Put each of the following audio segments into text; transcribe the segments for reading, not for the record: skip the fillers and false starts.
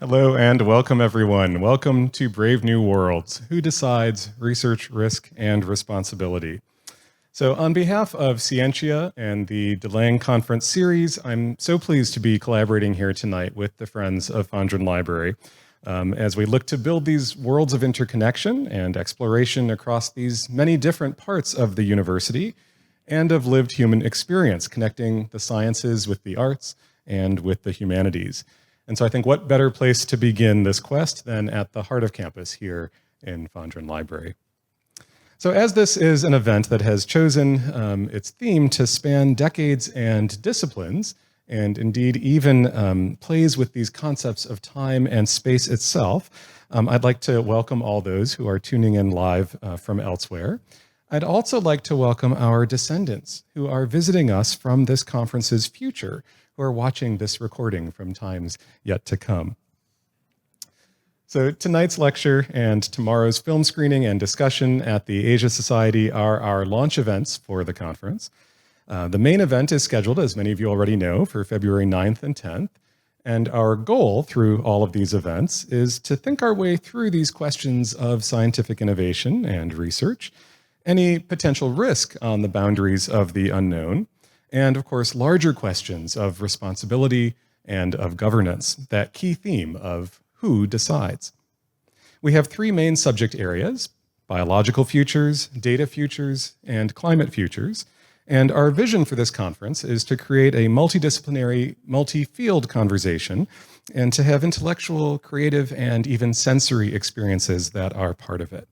Hello and welcome everyone. Welcome to Brave New Worlds, Who Decides? Research, Risk, and Responsibility. So on behalf of Scientia and the Delang Conference Series, I'm so pleased to be collaborating here tonight with the Friends of Fondren Library as we look to build these worlds of interconnection and exploration across these many different parts of the university and of lived human experience, connecting the sciences with the arts and with the humanities. And so I think what better place to begin this quest than at the heart of campus here in Fondren Library. So as this is an event that has chosen its theme to span decades and disciplines, and indeed even plays with these concepts of time and space itself, I'd like to welcome all those who are tuning in live from elsewhere. I'd also like to welcome our descendants who are visiting us from this conference's future, who are watching this recording from times yet to come. So tonight's lecture and tomorrow's film screening and discussion at the Asia Society are our launch events for the conference. The main event is scheduled, as many of you already know, for February 9th and 10th. And our goal through all of these events is to think our way through these questions of scientific innovation and research, any potential risk on the boundaries of the unknown, and of course, larger questions of responsibility and of governance, that key theme of who decides. We have three main subject areas: biological futures, data futures, and climate futures. And our vision for this conference is to create a multidisciplinary, multi-field conversation and to have intellectual, creative, and even sensory experiences that are part of it.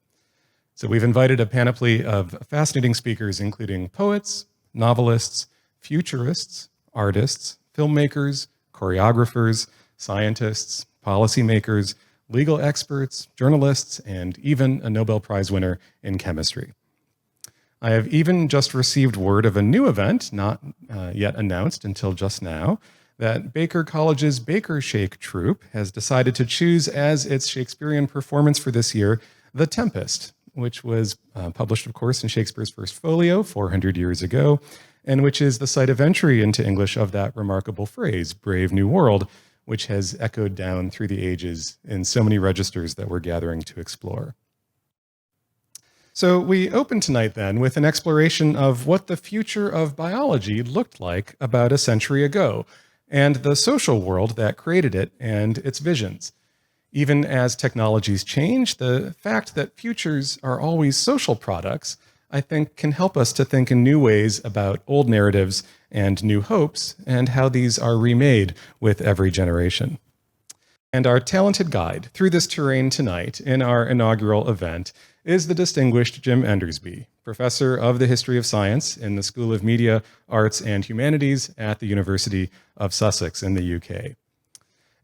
So we've invited a panoply of fascinating speakers, including poets, novelists, futurists, artists, filmmakers, choreographers, scientists, policymakers, legal experts, journalists, and even a Nobel Prize winner in chemistry. I have even just received word of a new event, not yet announced until just now, that Baker College's Baker Shake troupe has decided to choose as its Shakespearean performance for this year, The Tempest, which was published, of course, in Shakespeare's first folio 400 years ago, and which is the site of entry into English of that remarkable phrase, Brave New World, which has echoed down through the ages in so many registers that we're gathering to explore. So we open tonight then with an exploration of what the future of biology looked like about a century ago, and the social world that created it and its visions. Even as technologies change, the fact that futures are always social products, I think, can help us to think in new ways about old narratives and new hopes, and how these are remade with every generation. And our talented guide through this terrain tonight in our inaugural event is the distinguished Jim Endersby, Professor of the History of Science in the School of Media, Arts, and Humanities at the University of Sussex in the UK.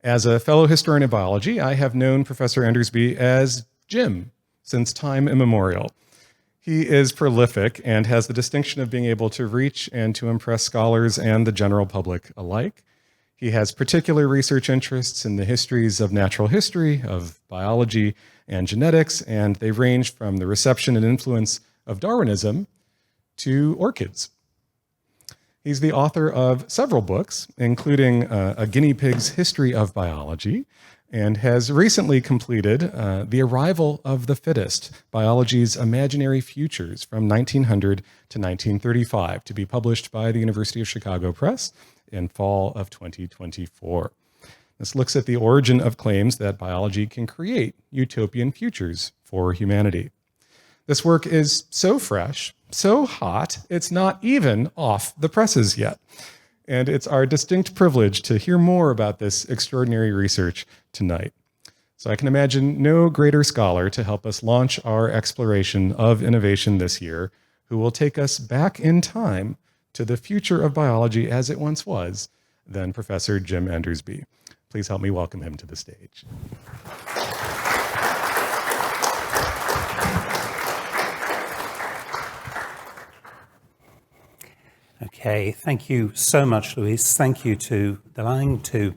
As a fellow historian of biology, I have known Professor Endersby as Jim since time immemorial. He is prolific and has the distinction of being able to reach and to impress scholars and the general public alike. He has particular research interests in the histories of natural history, of biology, and genetics, and they range from the reception and influence of Darwinism to orchids. He's the author of several books, including A Guinea Pig's History of Biology, and has recently completed The Arrival of the Fittest, Biology's Imaginary Futures from 1900 to 1935, to be published by the University of Chicago Press in fall of 2024. This looks at the origin of claims that biology can create utopian futures for humanity. This work is so fresh, so hot, it's not even off the presses yet. And it's our distinct privilege to hear more about this extraordinary research tonight. So I can imagine no greater scholar to help us launch our exploration of innovation this year, who will take us back in time to the future of biology as it once was, than Professor Jim Endersby. Please help me welcome him to the stage. Okay, thank you so much, Luis. Thank you to Delang, to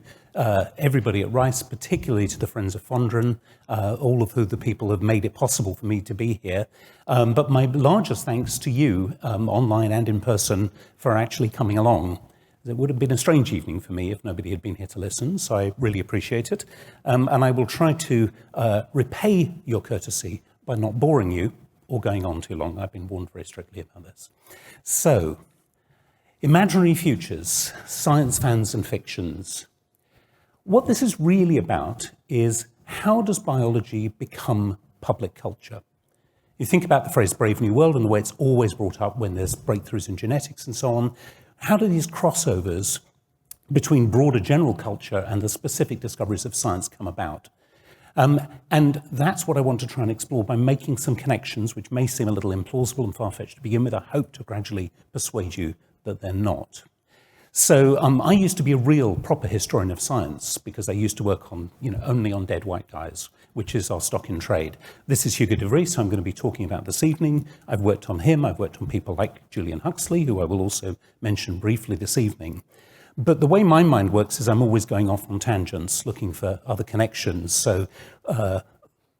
everybody at Rice, particularly to the Friends of Fondren, all of who the people have made it possible for me to be here. But my largest thanks to you, online and in person, for actually coming along. It would have been a strange evening for me if nobody had been here to listen, so I really appreciate it. And I will try to repay your courtesy by not boring you or going on too long. I've been warned very strictly about this. So, imaginary futures, science fans and fictions. What this is really about is, how does biology become public culture? You think about the phrase Brave New World and the way it's always brought up when there's breakthroughs in genetics and so on. How do these crossovers between broader general culture and the specific discoveries of science come about? And that's what I want to try and explore by making some connections which may seem a little implausible and far-fetched to begin with. I hope to gradually persuade you that they're not. So I used to be a real proper historian of science because I used to work on, only on dead white guys, which is our stock in trade. This is Hugo de Vries, who I'm going to be talking about this evening. I've worked on him. I've worked on people like Julian Huxley, who I will also mention briefly this evening. But the way my mind works is I'm always going off on tangents, looking for other connections. So the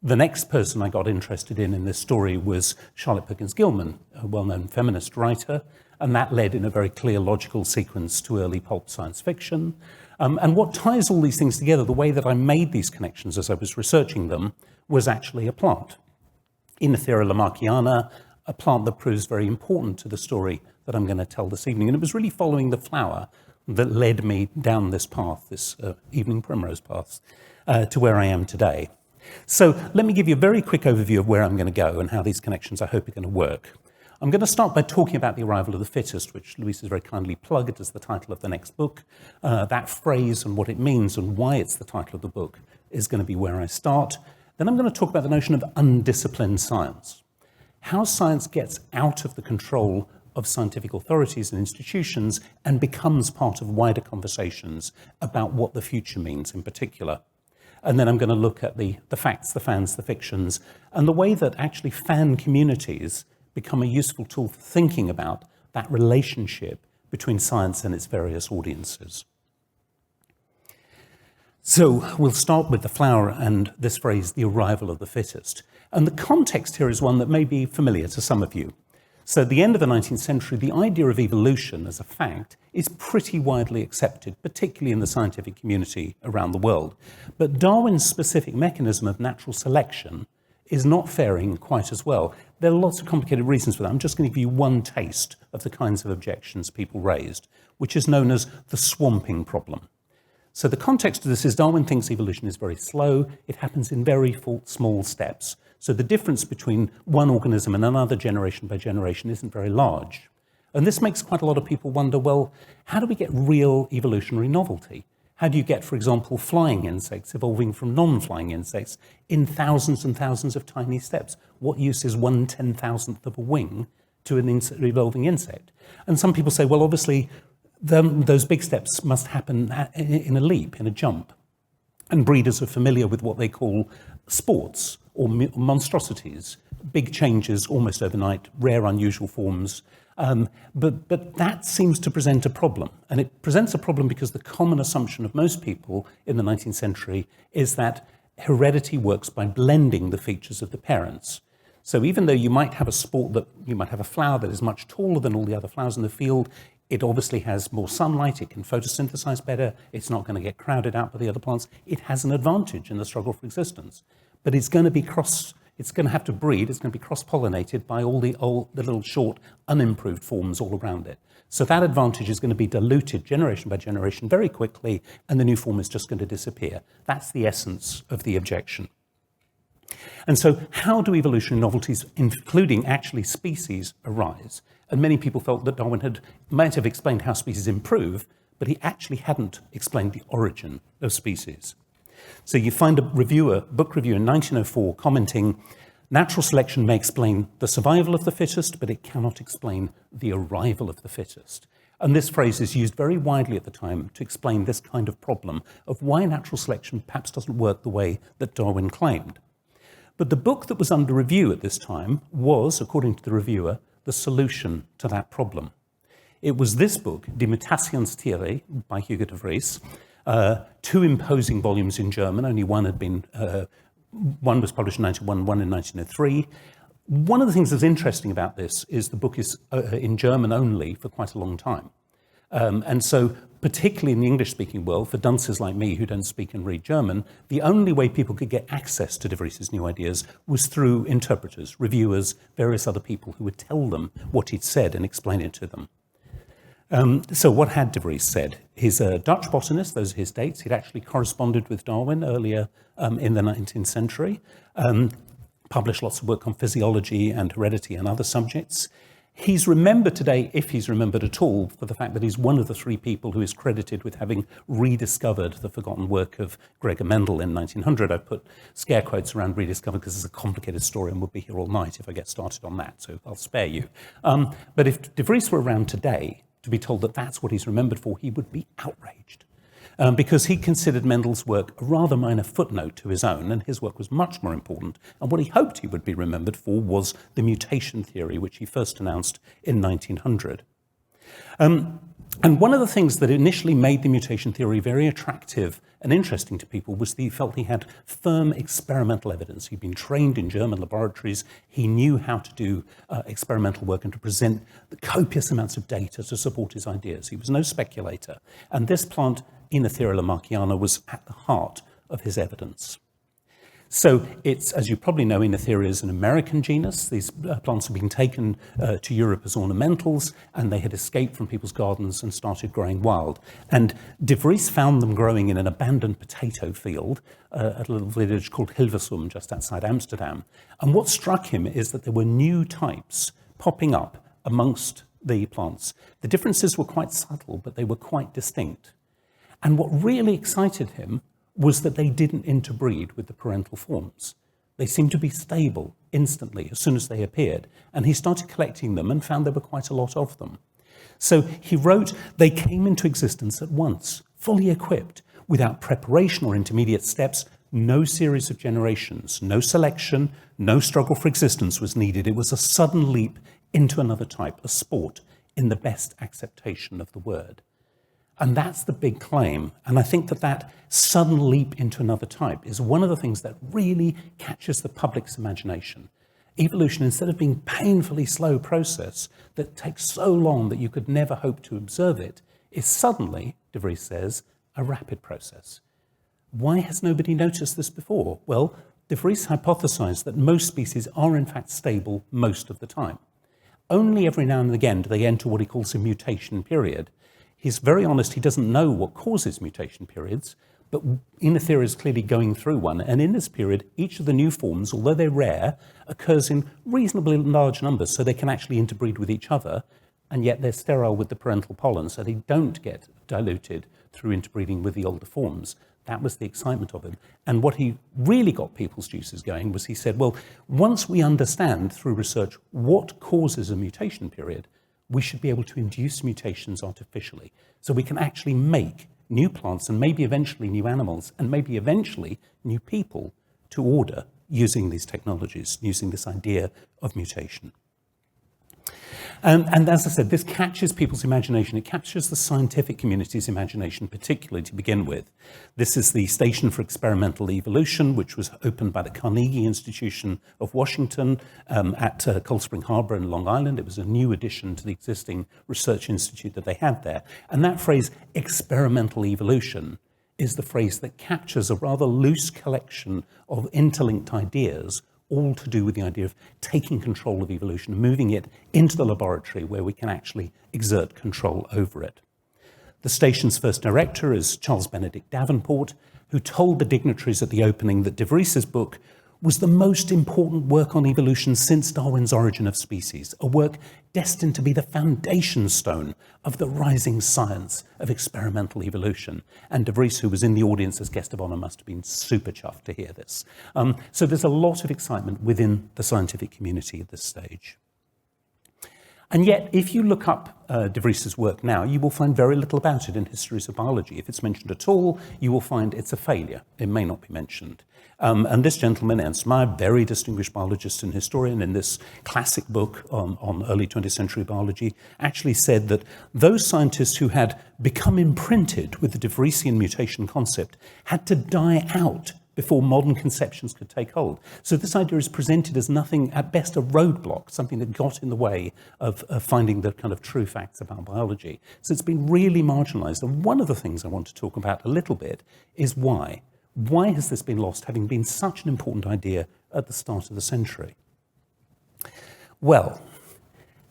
next person I got interested in this story was Charlotte Perkins Gilman, a well-known feminist writer. And that led in a very clear logical sequence to early pulp science fiction. And what ties all these things together, the way that I made these connections as I was researching them, was actually a plant. Inothera lamarckiana, a plant that proves very important to the story that I'm going to tell this evening. And it was really following the flower that led me down this path, this evening primrose path, to where I am today. So let me give you a very quick overview of where I'm going to go and how these connections, I hope, are going to work. I'm going to start by talking about the arrival of the fittest, which Louise has very kindly plugged as the title of the next book. That phrase and what it means and why it's the title of the book is going to be where I start. Then I'm going to talk about the notion of undisciplined science, how science gets out of the control of scientific authorities and institutions and becomes part of wider conversations about what the future means in particular. And then I'm going to look at the facts, the fans, the fictions, and the way that actually fan communities become a useful tool for thinking about that relationship between science and its various audiences. So we'll start with the flower and this phrase, the arrival of the fittest. And the context here is one that may be familiar to some of you. So at the end of the 19th century, the idea of evolution as a fact is pretty widely accepted, particularly in the scientific community around the world. But Darwin's specific mechanism of natural selection is not faring quite as well. There are lots of complicated reasons for that. I'm just going to give you one taste of the kinds of objections people raised, which is known as the swamping problem. So the context of this is Darwin thinks evolution is very slow. It happens in very small steps. So the difference between one organism and another generation by generation isn't very large. And this makes quite a lot of people wonder, well, how do we get real evolutionary novelty? How do you get, for example, flying insects evolving from non-flying insects in thousands and thousands of tiny steps? What use is 1/10,000th of a wing to an evolving insect? And some people say, well, obviously, those big steps must happen in a leap, in a jump. And breeders are familiar with what they call sports or monstrosities, big changes almost overnight, rare, unusual forms. But that seems to present a problem. And it presents a problem because the common assumption of most people in the 19th century is that heredity works by blending the features of the parents. So even though you might have a flower that is much taller than all the other flowers in the field, it obviously has more sunlight, it can photosynthesize better, it's not going to get crowded out by the other plants. It has an advantage in the struggle for existence. But it's going to have to breed, it's going to be cross-pollinated by all the little short, unimproved forms all around it. So that advantage is going to be diluted generation by generation very quickly, and the new form is just going to disappear. That's the essence of the objection. And so how do evolutionary novelties, including actually species, arise? And many people felt that Darwin might have explained how species improve, but he actually hadn't explained the origin of species. So you find a book reviewer in 1904 commenting, natural selection may explain the survival of the fittest, but it cannot explain the arrival of the fittest. And this phrase is used very widely at the time to explain this kind of problem of why natural selection perhaps doesn't work the way that Darwin claimed. But the book that was under review at this time was, according to the reviewer, the solution to that problem. It was this book, Die Mutationstiere, by Hugo de Vries, 2 imposing volumes in German. Only one was published in 1901, one in 1903. One of the things that's interesting about this is the book is in German only for quite a long time. And so, particularly in the English-speaking world, for dunces like me who don't speak and read German, the only way people could get access to de Vries's new ideas was through interpreters, reviewers, various other people who would tell them what he'd said and explain it to them. So what had de Vries said? He's a Dutch botanist, those are his dates. He'd actually corresponded with Darwin earlier in the 19th century, published lots of work on physiology and heredity and other subjects. He's remembered today, if he's remembered at all, for the fact that he's one of the three people who is credited with having rediscovered the forgotten work of Gregor Mendel in 1900. I put scare quotes around rediscovered because it's a complicated story and we'll be here all night if I get started on that, so I'll spare you. But if de Vries were around today, to be told that that's what he's remembered for, he would be outraged. Because he considered Mendel's work a rather minor footnote to his own, and his work was much more important. And what he hoped he would be remembered for was the mutation theory, which he first announced in 1900. And one of the things that initially made the mutation theory very attractive and interesting to people was that he felt he had firm experimental evidence. He'd been trained in German laboratories. He knew how to do experimental work and to present the copious amounts of data to support his ideas. He was no speculator. And this plant, Enothera lamarckiana, was at the heart of his evidence. So it's, as you probably know, Enothera is an American genus. These plants have been taken to Europe as ornamentals, and they had escaped from people's gardens and started growing wild. And de Vries found them growing in an abandoned potato field at a little village called Hilversum, just outside Amsterdam. And what struck him is that there were new types popping up amongst the plants. The differences were quite subtle, but they were quite distinct. And what really excited him was that they didn't interbreed with the parental forms. They seemed to be stable instantly as soon as they appeared, and he started collecting them and found there were quite a lot of them. So he wrote, they came into existence at once, fully equipped, without preparation or intermediate steps, no series of generations, no selection, no struggle for existence was needed. It was a sudden leap into another type, a sport, in the best acceptation of the word. And that's the big claim. And I think that that sudden leap into another type is one of the things that really catches the public's imagination. Evolution, instead of being a painfully slow process that takes so long that you could never hope to observe it, is suddenly, de Vries says, a rapid process. Why has nobody noticed this before? Well, de Vries hypothesized that most species are in fact stable most of the time. Only every now and again do they enter what he calls a mutation period. He's very honest, he doesn't know what causes mutation periods, but Enothera is clearly going through one. And in this period, each of the new forms, although they're rare, occurs in reasonably large numbers, so they can actually interbreed with each other, and yet they're sterile with the parental pollen, so they don't get diluted through interbreeding with the older forms. That was the excitement of him. And what he really got people's juices going was he said, well, once we understand through research what causes a mutation period, we should be able to induce mutations artificially. So we can actually make new plants and maybe eventually new animals and maybe eventually new people to order using these technologies, using this idea of mutation. And as I said, this catches people's imagination. It captures the scientific community's imagination, particularly to begin with. This is the Station for Experimental Evolution, which was opened by the Carnegie Institution of Washington at Cold Spring Harbor in Long Island. It was a new addition to the existing research institute that they had there. And that phrase, experimental evolution, is the phrase that captures a rather loose collection of interlinked ideas, all to do with the idea of taking control of evolution and moving it into the laboratory where we can actually exert control over it. The station's first director is Charles Benedict Davenport, who told the dignitaries at the opening that de Vries's book was the most important work on evolution since Darwin's Origin of Species, a work destined to be the foundation stone of the rising science of experimental evolution. And de Vries, who was in the audience as guest of honor, must have been super chuffed to hear this. So there's a lot of excitement within the scientific community at this stage. And yet, if you look up de Vries's work now, you will find very little about it in histories of biology. If it's mentioned at all, you will find it's a failure. It may not be mentioned. And this gentleman, Ernst Mayr, very distinguished biologist and historian, in this classic book on early 20th century biology, actually said that those scientists who had become imprinted with the de Vriesian mutation concept had to die out before modern conceptions could take hold. So this idea is presented as nothing, at best a roadblock, something that got in the way of finding the kind of true facts about biology. So it's been really marginalized. And one of the things I want to talk about a little bit is why. Why has this been lost, having been such an important idea at the start of the century? Well,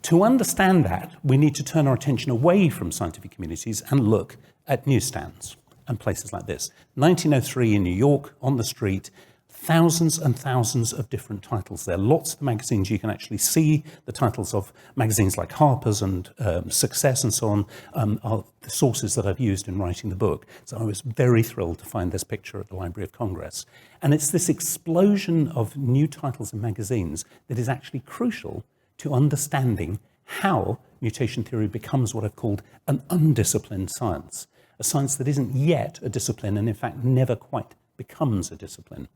to understand that, we need to turn our attention away from scientific communities and look at newsstands and places like this. 1903 in New York, on the street, thousands and thousands of different titles there. Lots of the magazines, you can actually see the titles of magazines like Harper's and Success and so on are the sources that I've used in writing the book. So I was very thrilled to find this picture at the Library of Congress. And it's this explosion of new titles in magazines that is actually crucial to understanding how mutation theory becomes what I've called an undisciplined science. A science that isn't yet a discipline and in fact never quite becomes a discipline.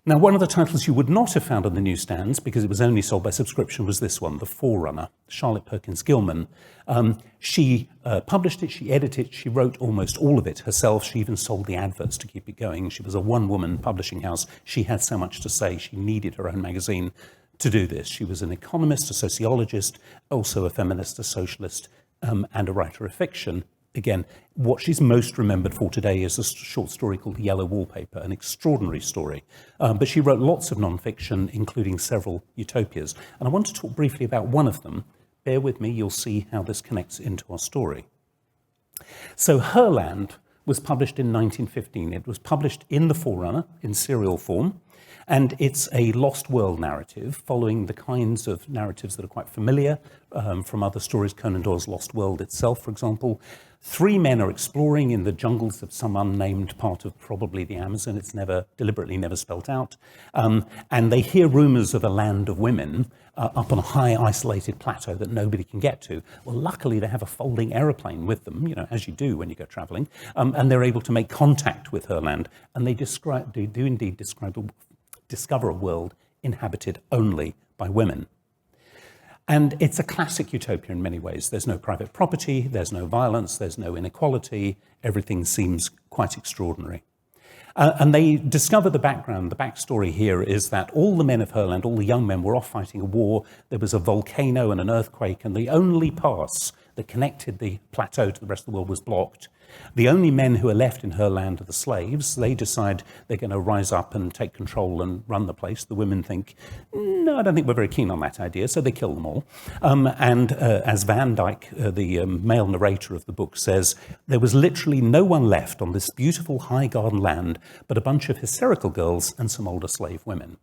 Now, one of the titles you would not have found on the newsstands, because it was only sold by subscription, was this one, The Forerunner, Charlotte Perkins Gilman. She published it, she edited it, she wrote almost all of it herself. She even sold the adverts to keep it going. She was a one-woman publishing house. She had so much to say, she needed her own magazine to do this. She was an economist, a sociologist, also a feminist, a socialist, and a writer of fiction. Again, what she's most remembered for today is a short story called The Yellow Wallpaper, an extraordinary story. But she wrote lots of nonfiction, including several utopias. And I want to talk briefly about one of them. Bear with me, you'll see how this connects into our story. So Herland was published in 1915. It was published in The Forerunner, in serial form. And it's a lost world narrative, following the kinds of narratives that are quite familiar from other stories, Conan Doyle's Lost World itself, for example. Three men are exploring in the jungles of some unnamed part of probably the Amazon. It's deliberately never spelt out. And they hear rumors of a land of women up on a high isolated plateau that nobody can get to. Well, luckily they have a folding aeroplane with them, as you do when you go traveling. And they're able to make contact with Herland. And they do indeed discover a world inhabited only by women. And it's a classic utopia in many ways. There's no private property, there's no violence, there's no inequality. Everything seems quite extraordinary. And they discover the background. The backstory here is that all the men of Herland, all the young men, were off fighting a war. There was a volcano and an earthquake, and the only pass that connected the plateau to the rest of the world was blocked. The only men who are left in Herland are the slaves. They decide they're going to rise up and take control and run the place. The women think, no, I don't think we're very keen on that idea, so they kill them all. As Van Dyke, the male narrator of the book, says, there was literally no one left on this beautiful high garden land but a bunch of hysterical girls and some older slave women.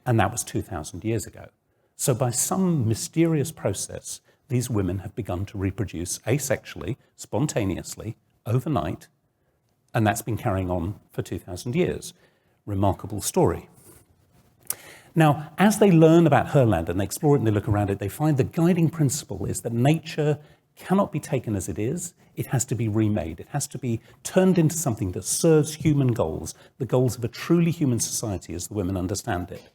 And that was 2,000 years ago. So by some mysterious process, these women have begun to reproduce asexually, spontaneously, overnight, and that's been carrying on for 2,000 years. Remarkable story. Now, as they learn about Herland and they explore it and they look around it, they find the guiding principle is that nature cannot be taken as it is. It has to be remade. It has to be turned into something that serves human goals, the goals of a truly human society as the women understand it.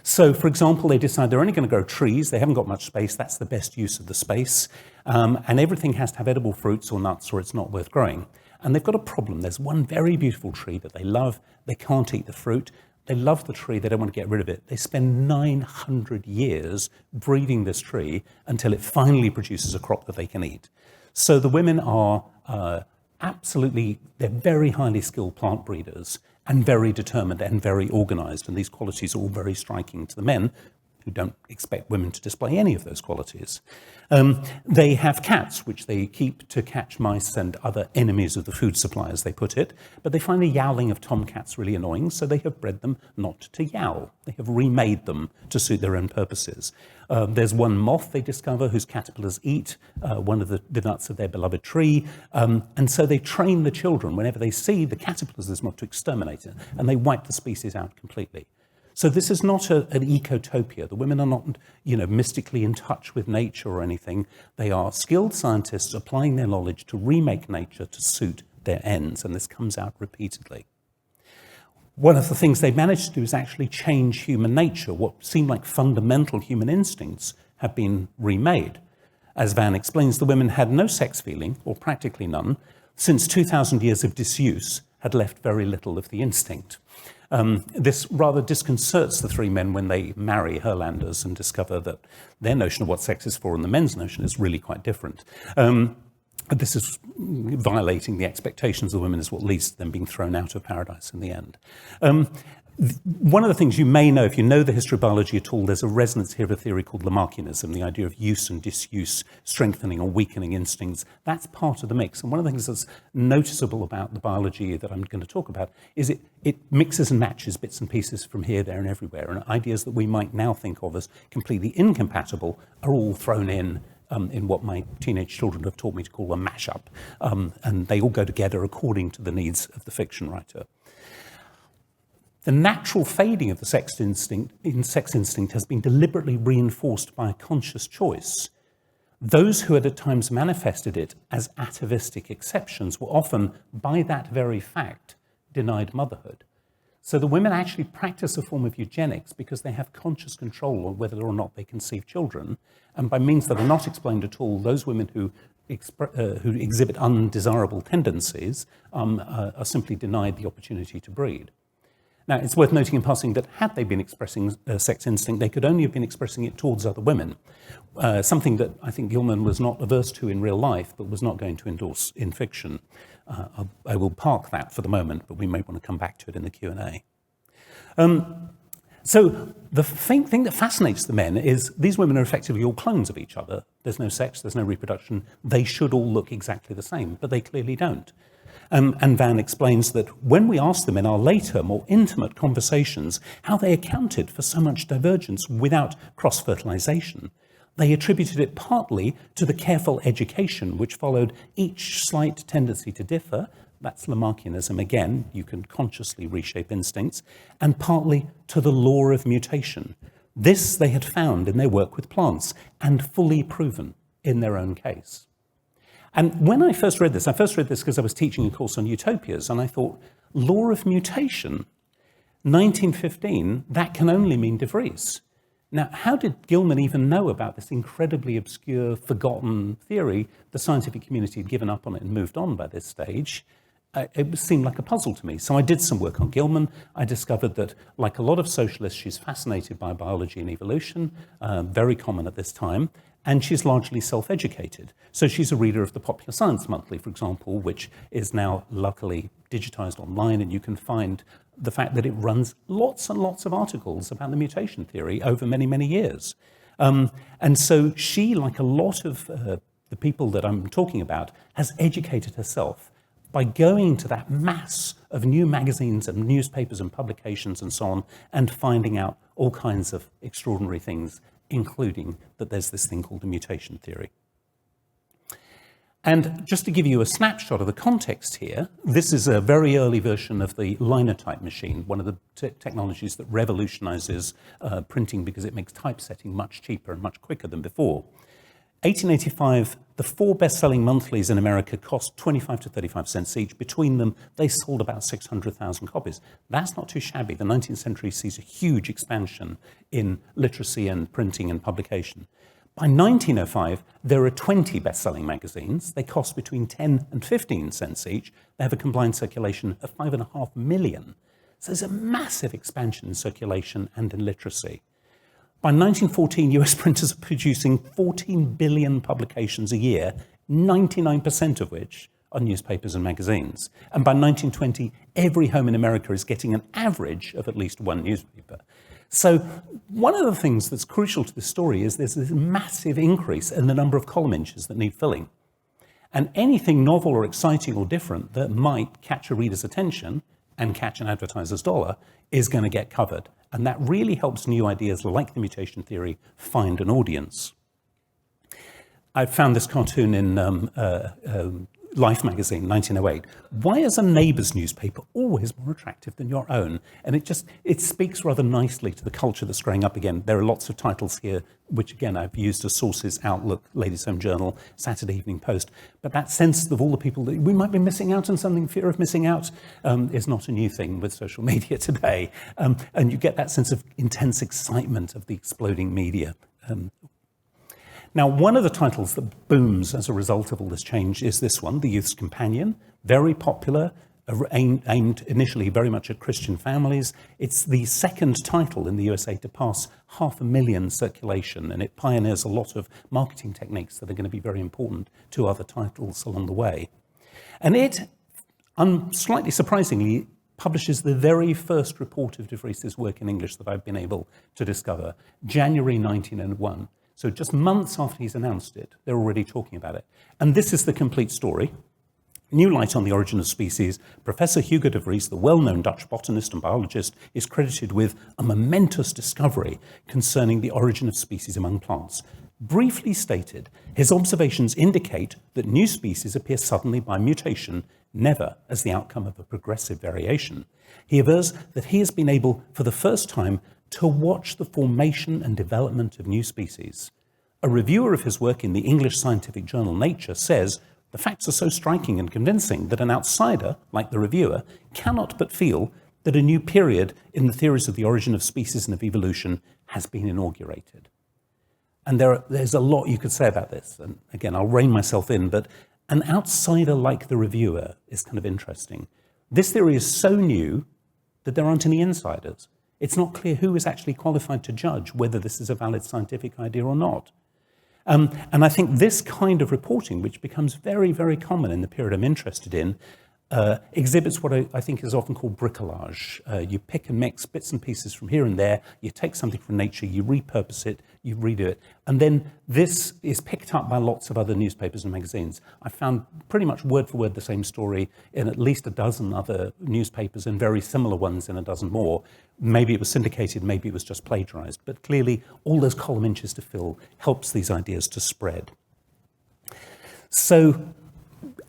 So, for example, they decide they're only going to grow trees. They haven't got much space. That's the best use of the space. And everything has to have edible fruits or nuts or it's not worth growing. And they've got a problem. There's one very beautiful tree that they love. They can't eat the fruit. They love the tree. They don't want to get rid of it. They spend 900 years breeding this tree until it finally produces a crop that they can eat. So the women are they're very highly skilled plant breeders and very determined and very organized. And these qualities are all very striking to the men, who don't expect women to display any of those qualities. They have cats, which they keep to catch mice and other enemies of the food supply, as they put it, but they find the yowling of tomcats really annoying, so they have bred them not to yowl. They have remade them to suit their own purposes. There's one moth they discover whose caterpillars eat one of the nuts of their beloved tree, and so they train the children, whenever they see the caterpillars of this moth, to exterminate it, and they wipe the species out completely. So this is not an ecotopia. The women are not, mystically in touch with nature or anything. They are skilled scientists applying their knowledge to remake nature to suit their ends, and this comes out repeatedly. One of the things they've managed to do is actually change human nature. What seemed like fundamental human instincts have been remade. As Van explains, the women had no sex feeling, or practically none, since 2,000 years of disuse, had left very little of the instinct. This rather disconcerts the three men when they marry Herlanders and discover that their notion of what sex is for and the men's notion is really quite different. This is violating the expectations of the women, is what leads to them being thrown out of paradise in the end. One of the things you may know, if you know the history of biology at all, there's a resonance here of a theory called Lamarckianism, the idea of use and disuse, strengthening or weakening instincts. That's part of the mix. And one of the things that's noticeable about the biology that I'm going to talk about is it mixes and matches bits and pieces from here, there, and everywhere. And ideas that we might now think of as completely incompatible are all thrown in what my teenage children have taught me to call a mashup. And they all go together according to the needs of the fiction writer. The natural fading of the sex instinct has been deliberately reinforced by a conscious choice. Those who had at times manifested it as atavistic exceptions were often, by that very fact, denied motherhood. So the women actually practice a form of eugenics because they have conscious control on whether or not they conceive children. And by means that are not explained at all, those women who exhibit undesirable tendencies are simply denied the opportunity to breed. Now, it's worth noting in passing that had they been expressing sex instinct, they could only have been expressing it towards other women, something that I think Gilman was not averse to in real life, but was not going to endorse in fiction. I will park that for the moment, but we may want to come back to it in the Q&A. So the thing that fascinates the men is these women are effectively all clones of each other. There's no sex, there's no reproduction. They should all look exactly the same, but they clearly don't. And Van explains that when we asked them in our later, more intimate conversations how they accounted for so much divergence without cross-fertilization, they attributed it partly to the careful education which followed each slight tendency to differ. That's Lamarckianism again, you can consciously reshape instincts, and partly to the law of mutation. This they had found in their work with plants and fully proven in their own case. And when I first read this because I was teaching a course on utopias, and I thought, law of mutation, 1915, that can only mean De Vries. Now, how did Gilman even know about this incredibly obscure, forgotten theory? The scientific community had given up on it and moved on by this stage. It seemed like a puzzle to me. So I did some work on Gilman. I discovered that, like a lot of socialists, she's fascinated by biology and evolution, very common at this time, and she's largely self-educated. So she's a reader of the Popular Science Monthly, for example, which is now luckily digitized online, and you can find the fact that it runs lots and lots of articles about the mutation theory over many, many years. And so she, like a lot of the people that I'm talking about, has educated herself by going to that mass of new magazines and newspapers and publications and so on, and finding out all kinds of extraordinary things, including that there's this thing called the mutation theory. And just to give you a snapshot of the context here, this is a very early version of the linotype machine, one of the technologies that revolutionizes printing because it makes typesetting much cheaper and much quicker than before. 1885, the 4 best-selling monthlies in America cost 25 to 35 cents each. Between them, they sold about 600,000 copies. That's not too shabby. The 19th century sees a huge expansion in literacy and printing and publication. By 1905, there are 20 best-selling magazines. They cost between 10 and 15 cents each. They have a combined circulation of 5.5 million. So there's a massive expansion in circulation and in literacy. By 1914, US printers are producing 14 billion publications a year, 99% of which are newspapers and magazines. And by 1920, every home in America is getting an average of at least one newspaper. So one of the things that's crucial to this story is there's this massive increase in the number of column inches that need filling. And anything novel or exciting or different that might catch a reader's attention and catch an advertiser's dollar is going to get covered. And that really helps new ideas like the mutation theory find an audience. I found this cartoon in Life magazine, 1908. Why is a neighbour's newspaper always more attractive than your own? And it speaks rather nicely to the culture that's growing up again. There are lots of titles here, which again I've used as sources: Outlook, Ladies' Home Journal, Saturday Evening Post. But that sense of all the people that we might be missing out on something, fear of missing out, is not a new thing with social media today. And you get that sense of intense excitement of the exploding media. Now, one of the titles that booms as a result of all this change is this one, The Youth's Companion, very popular, aimed initially very much at Christian families. It's the second title in the USA to pass 500,000 circulation, and it pioneers a lot of marketing techniques that are going to be very important to other titles along the way. And it, slightly surprisingly, publishes the very first report of de Vries's work in English that I've been able to discover, January 1901. So just months after he's announced it, they're already talking about it. And this is the complete story. New light on the origin of species. Professor Hugo de Vries, the well-known Dutch botanist and biologist, is credited with a momentous discovery concerning the origin of species among plants. Briefly stated, his observations indicate that new species appear suddenly by mutation, never as the outcome of a progressive variation. He avers that he has been able, for the first time, to watch the formation and development of new species. A reviewer of his work in the English scientific journal Nature says, "The facts are so striking and convincing that an outsider, like the reviewer, cannot but feel that a new period in the theories of the origin of species and of evolution has been inaugurated." And there's a lot you could say about this. And again, I'll rein myself in, but an outsider like the reviewer is kind of interesting. This theory is so new that there aren't any insiders. It's not clear who is actually qualified to judge whether this is a valid scientific idea or not. And I think this kind of reporting, which becomes very, very common in the period I'm interested in, exhibits what I think is often called bricolage. You pick and mix bits and pieces from here and there, you take something from nature, you repurpose it, you redo it, and then this is picked up by lots of other newspapers and magazines. I found pretty much word for word the same story in at least a dozen other newspapers and very similar ones in a dozen more. Maybe it was syndicated, maybe it was just plagiarized, but clearly all those column inches to fill helps these ideas to spread. So,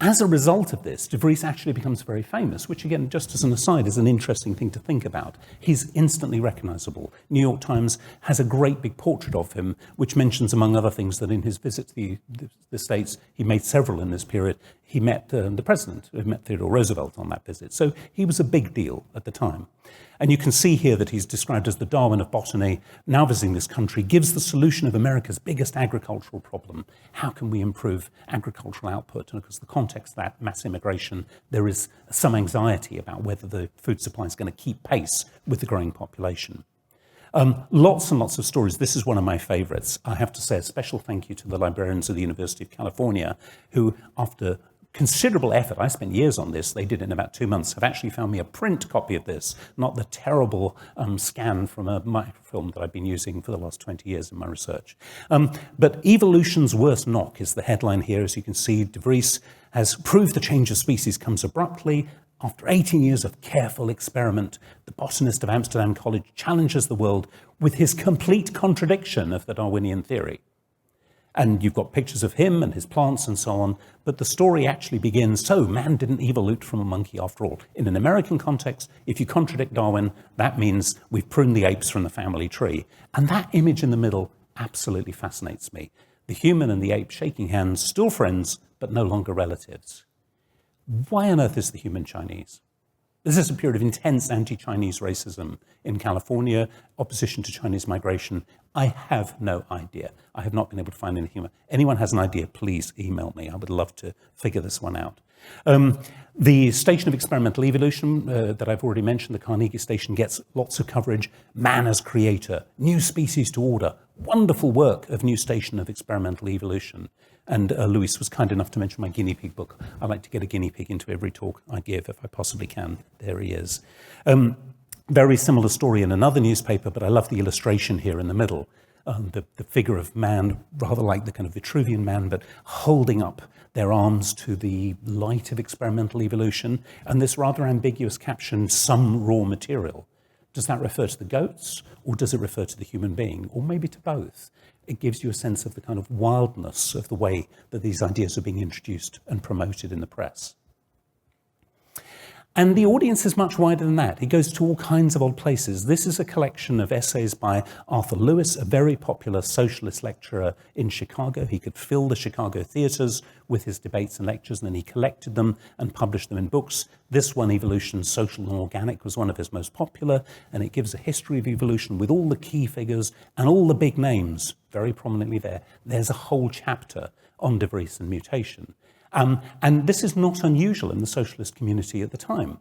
as a result of this, de Vries actually becomes very famous, which again, just as an aside, is an interesting thing to think about. He's instantly recognizable. New York Times has a great big portrait of him, which mentions, among other things, that in his visit to the States, he made several in this period. He met the president, he met Theodore Roosevelt on that visit. So he was a big deal at the time. And you can see here that he's described as the Darwin of botany, now visiting this country, gives the solution of America's biggest agricultural problem. How can we improve agricultural output? And of course, the context of that mass immigration, there is some anxiety about whether the food supply is going to keep pace with the growing population. Lots and lots of stories. This is one of my favorites. I have to say a special thank you to the librarians of the University of California, who, after considerable effort, I spent years on this, they did it in about 2 months, have actually found me a print copy of this, not the terrible scan from a microfilm that I've been using for the last 20 years in my research. But Evolution's Worst Knock is the headline here. As you can see, de Vries has proved the change of species comes abruptly. After 18 years of careful experiment, the botanist of Amsterdam College challenges the world with his complete contradiction of the Darwinian theory. And you've got pictures of him and his plants and so on, but the story actually begins, so man didn't evolve from a monkey after all. In an American context, if you contradict Darwin, that means we've pruned the apes from the family tree. And that image in the middle absolutely fascinates me. The human and the ape shaking hands, still friends, but no longer relatives. Why on earth is the human Chinese? This is a period of intense anti-Chinese racism in California, opposition to Chinese migration. I have no idea. I have not been able to find anything. Anyone has an idea, please email me. I would love to figure this one out. The Station of Experimental Evolution that I've already mentioned, the Carnegie Station, gets lots of coverage. Man as creator, new species to order, wonderful work of New Station of Experimental Evolution. And Luis was kind enough to mention my guinea pig book. I like to get a guinea pig into every talk I give if I possibly can. There he is. Very similar story in another newspaper, but I love the illustration here in the middle. The figure of man, rather like the kind of Vitruvian man, but holding up their arms to the light of experimental evolution, and this rather ambiguous caption, some raw material. Does that refer to the goats, or does it refer to the human being, or maybe to both? It gives you a sense of the kind of wildness of the way that these ideas are being introduced and promoted in the press. And the audience is much wider than that. It goes to all kinds of odd places. This is a collection of essays by Arthur Lewis, a very popular socialist lecturer in Chicago. He could fill the Chicago theaters with his debates and lectures, and then he collected them and published them in books. This one, Evolution, Social and Organic, was one of his most popular, and it gives a history of evolution with all the key figures and all the big names very prominently there. There's a whole chapter on de Vries and mutation. And this is not unusual in the socialist community at the time.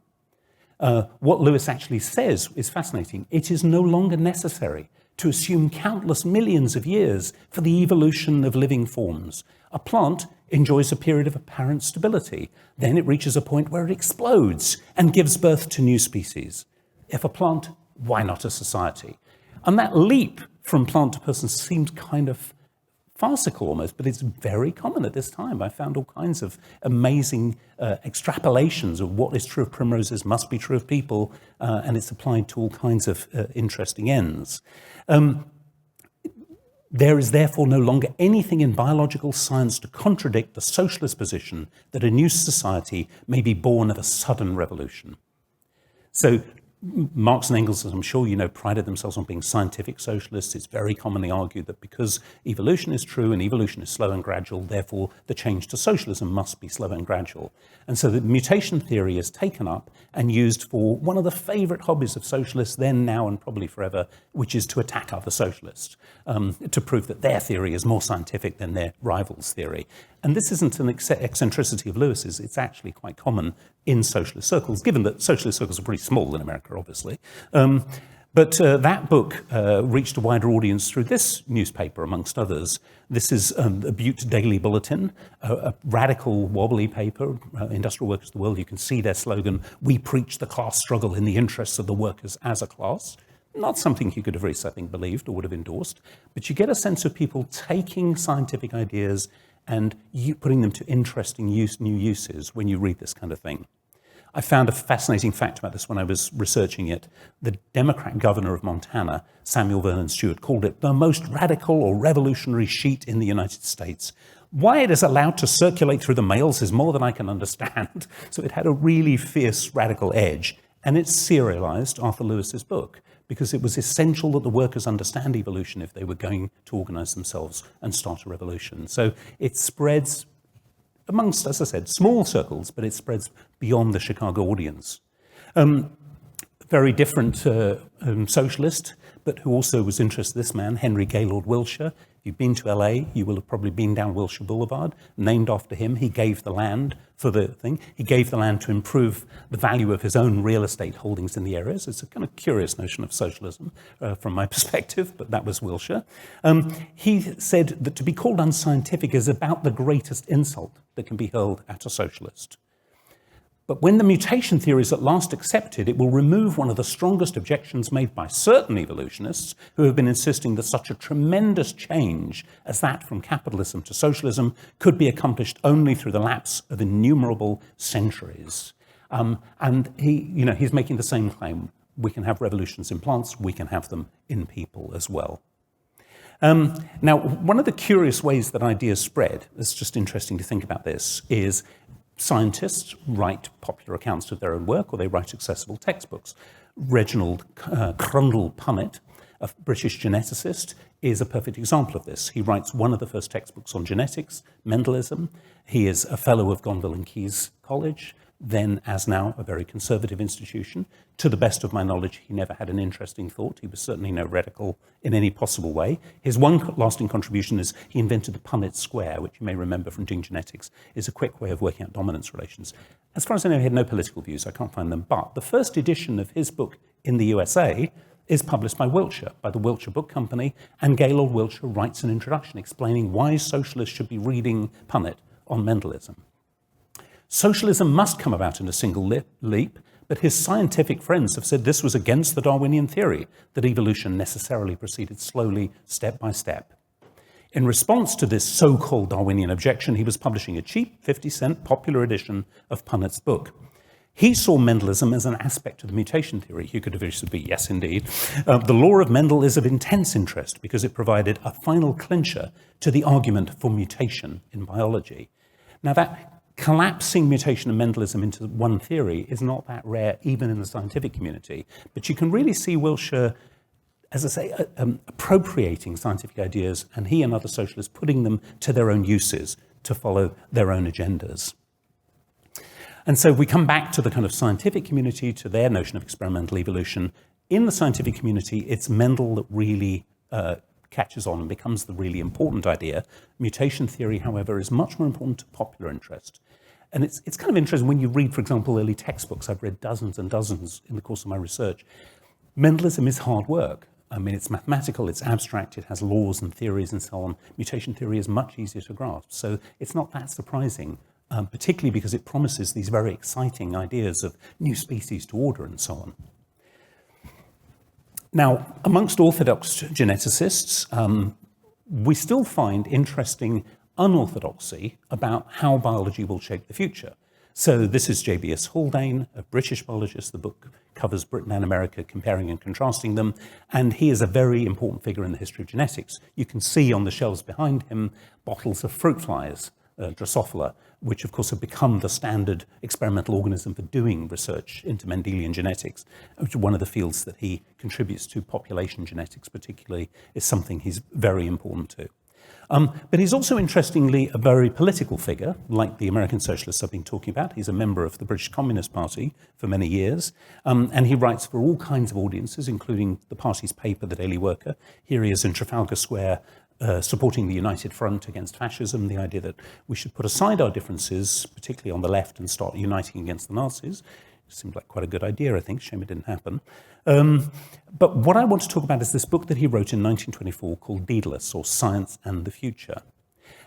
What Lewis actually says is fascinating. It is no longer necessary to assume countless millions of years for the evolution of living forms. A plant enjoys a period of apparent stability. Then it reaches a point where it explodes and gives birth to new species. If a plant, why not a society? And that leap from plant to person seems kind of farcical almost, but it's very common at this time. I found all kinds of amazing extrapolations of what is true of primroses must be true of people, and it's applied to all kinds of interesting ends. There is therefore no longer anything in biological science to contradict the socialist position that a new society may be born of a sudden revolution. So Marx and Engels, as I'm sure you know, prided themselves on being scientific socialists. It's very commonly argued that because evolution is true and evolution is slow and gradual, therefore the change to socialism must be slow and gradual. And so the mutation theory is taken up and used for one of the favorite hobbies of socialists then, now, and probably forever, which is to attack other socialists, to prove that their theory is more scientific than their rival's theory. And this isn't an eccentricity of Lewis's, it's actually quite common in socialist circles, given that socialist circles are pretty small in America, obviously. But that book reached a wider audience through this newspaper, amongst others. This is the Butte Daily Bulletin, a radical, wobbly paper, Industrial Workers of the World. You can see their slogan, "We preach the class struggle in the interests of the workers as a class." Not something he could have really, I think, believed or would have endorsed, but you get a sense of people taking scientific ideas and putting them to interesting new uses when you read this kind of thing. I found a fascinating fact about this when I was researching it. The Democrat governor of Montana, Samuel Vernon Stewart, called it the most radical or revolutionary sheet in the United States. Why it is allowed to circulate through the mails is more than I can understand. So it had a really fierce, radical edge. And it serialized Arthur Lewis's book because it was essential that the workers understand evolution if they were going to organize themselves and start a revolution. So it spreads amongst, as I said, small circles, but it spreads beyond the Chicago audience. Very different socialist, but who also was interested, this man, Henry Gaylord Wilshire. If you've been to LA, you will have probably been down Wilshire Boulevard, named after him. He gave the land for the thing. He gave the land to improve the value of his own real estate holdings in the areas. It's a kind of curious notion of socialism from my perspective, but that was Wilshire. He said that to be called unscientific is about the greatest insult that can be hurled at a socialist. But when the mutation theory is at last accepted, it will remove one of the strongest objections made by certain evolutionists who have been insisting that such a tremendous change as that from capitalism to socialism could be accomplished only through the lapse of innumerable centuries. And he's making the same claim. We can have revolutions in plants, we can have them in people as well. Now, one of the curious ways that ideas spread, it's just interesting to think about this, is scientists write popular accounts of their own work, or they write accessible textbooks. Reginald Crundle Punnett, a British geneticist, is a perfect example of this. He writes one of the first textbooks on genetics, Mendelism. He is a fellow of Gonville and Caius College, then as now a very conservative institution. To the best of my knowledge, he never had an interesting thought. He was certainly no radical in any possible way. His one lasting contribution is he invented the Punnett square, which you may remember from gene genetics, is a quick way of working out dominance relations. As far as I know, he had no political views. I can't find them. But the first edition of his book in the USA is published by Wilshire, by the Wilshire Book Company, and Gaylord Wilshire writes an introduction explaining why socialists should be reading Punnett on Mendelism. Socialism must come about in a single leap, but his scientific friends have said this was against the Darwinian theory, that evolution necessarily proceeded slowly, step by step. In response to this so-called Darwinian objection, he was publishing a cheap 50-cent popular edition of Punnett's book. He saw Mendelism as an aspect of the mutation theory. You could have said, yes, indeed. The law of Mendel is of intense interest because it provided a final clincher to the argument for mutation in biology. Now, that collapsing mutation and Mendelism into one theory is not that rare, even in the scientific community. But you can really see Wilshire, as I say, appropriating scientific ideas, and he and other socialists putting them to their own uses to follow their own agendas. And so we come back to the kind of scientific community, to their notion of experimental evolution. In the scientific community, it's Mendel that really catches on and becomes the really important idea. Mutation theory, however, is much more important to popular interest. And it's kind of interesting when you read, for example, early textbooks. I've read dozens and dozens in the course of my research. Mendelism is hard work. I mean, it's mathematical, it's abstract, it has laws and theories and so on. Mutation theory is much easier to grasp. So it's not that surprising, particularly because it promises these very exciting ideas of new species to order and so on. Now, amongst orthodox geneticists, we still find interesting unorthodoxy about how biology will shape the future. So this is J.B.S. Haldane, a British biologist. The book covers Britain and America, comparing and contrasting them, and he is a very important figure in the history of genetics. You can see on the shelves behind him bottles of fruit flies, Drosophila, which of course have become the standard experimental organism for doing research into Mendelian genetics, which is one of the fields that he contributes to. Population genetics particularly is something he's very important to. But he's also, interestingly, a very political figure, like the American socialists I've been talking about. He's a member of the British Communist Party for many years, and he writes for all kinds of audiences, including the party's paper, The Daily Worker. Here he is in Trafalgar Square, supporting the United Front against fascism, the idea that we should put aside our differences, particularly on the left, and start uniting against the Nazis. Seemed like quite a good idea, I think. Shame it didn't happen. But what I want to talk about is this book that he wrote in 1924 called Daedalus, or Science and the Future.